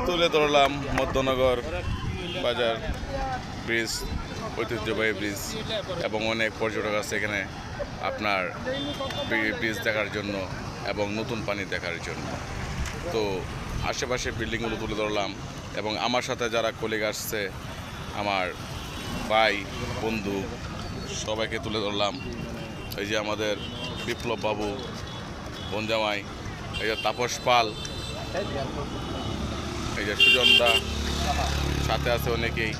তুলে ধরলাম মধ্যনগর বাজার ব্রিজ, ঐতিহ্যবাহী ব্রিজ, এবং অনেক পর্যটক আছে এখানে আপনার ব্রিজ দেখার জন্য এবং নতুন পানি দেখার জন্য। তো আশেপাশে বিল্ডিংগুলো তুলে ধরলাম এবং আমার সাথে যারা কলিগ আসছে, আমার ভাই বন্ধু, সবাইকে তুলে ধরলাম। এই যে আমাদের বিপ্লব বাবু, বনজামাই, এই যে তাপস পাল, এই যে সুজনদা, সাথে আছে অনেকেই,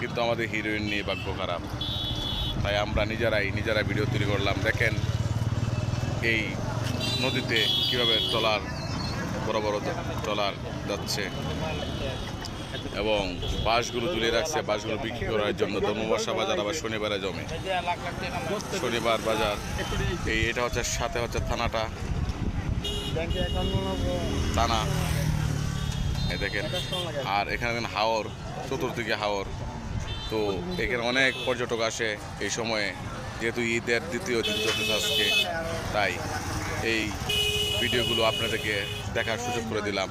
কিন্তু আমাদের হিরোইন নিয়ে ভাগ্য খারাপ, তাই আমরা নিজেরাই ভিডিও তৈরি করলাম। দেখেন এই নদীতে কীভাবে ট্রলার, বড় বড় ট্রলার যাচ্ছে এবং বাঁশগুলো তুলে রাখছে, বাঁশগুলো বিক্রি করার জন্য। ধর্মবাসা বাজার আবার শনিবারে জমে, শনিবার বাজার। এটা হচ্ছে সাথে হচ্ছে থানাটা, থানা, এই দেখেন। আর এখানে দেখেন হাওর, চতুর্দিকে হাওর। তো এখানে অনেক পর্যটক আসে এই সময়ে, যেহেতু ঈদের দ্বিতীয় দিন চলতেছে আজকে, তাই এই ভিডিওগুলো আপনাদেরকে দেখার সুযোগ করে দিলাম।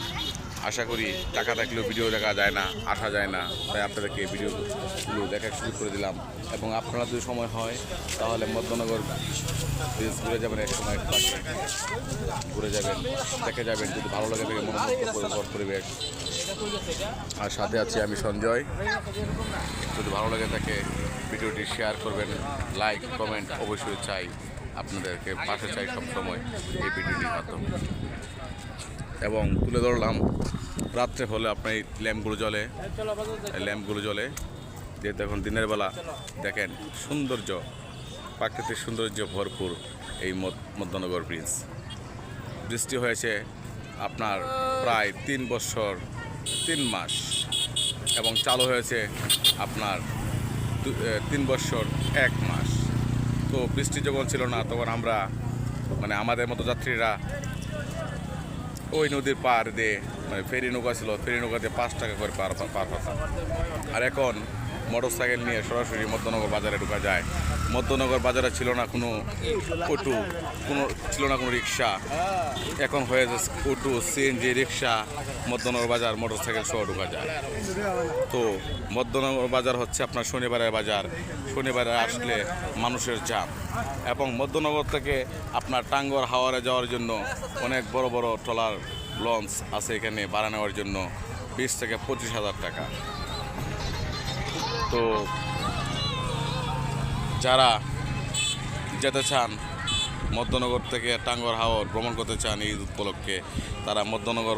আশা করি টাকা থাকলেও ভিডিও দেখা যায় না, আসা যায় না, তাই আপনাদেরকে ভিডিওগুলো দেখার সুযোগ করে দিলাম। এবং আপনারা যদি সময় হয় তাহলে মধ্যনগর ব্রিজ ঘুরে যাবেন, এক সময় পাশে ঘুরে যাবেন, দেখে যাবেন। যদি ভালো লাগে থাকে মনোমুগ্ধকর পরিবেশ। আর সাথে আছি আমি সঞ্জয়। যদি ভালো লাগে থাকে ভিডিওটি শেয়ার করবেন, লাইক কমেন্ট অবশ্যই চাই, আপনাদেরকে পাশে চাই সবসময় এই ভিডিওটির মাধ্যমে। এবং তুলে ধরলাম রাত্রে হলে আপনার এই ল্যাম্পগুলো জ্বলে, যেহেতু এখন দিনের বেলা। দেখেন সৌন্দর্য, প্রাকৃতিক সৌন্দর্য ভরপুর এই মধ্যনগর ব্রিজটি হয়েছে আপনার প্রায় 3 বছর 3 মাস এবং চালু হয়েছে আপনার 3 বছর 1 মাস। তো বৃষ্টি যখন ছিল না তখন আমরা আমাদের মতো যাত্রীরা ওই নদীর পার দিয়ে ফেরি নৌকা ছিল, ফেরি নৌকাতে 5 টাকা করে পার হতাম। আর এখন মোটর সাইকেল নিয়ে সরাসরি মধ্যনগর বাজারে ঢোকা যায়। মধ্যনগর বাজারে ছিল না কোনো অটো, ছিল না কোনো রিক্সা, এখন হয়ে যাচ্ছে অটো, সিএনজি, রিক্সা, মধ্যনগর বাজার মোটর সাইকেল সহ ঢোকা যায়। তো মধ্যনগর বাজার হচ্ছে আপনার শনিবারের বাজার। শনিবারে আসলে মানুষের জ্যাম। এবং মধ্যনগর থেকে আপনার টাঙ্গর হাওরে যাওয়ার জন্য অনেক বড় বড় ট্রলার, লঞ্চ আছে এখানে ভাড়া নেওয়ার জন্য 20 থেকে 25,000 টাকা। তো যারা যেতে চান মধ্যনগর থেকে টাঙ্গর হাওর ভ্রমণ করতে চান এই উপলক্ষে, তারা মধ্যনগর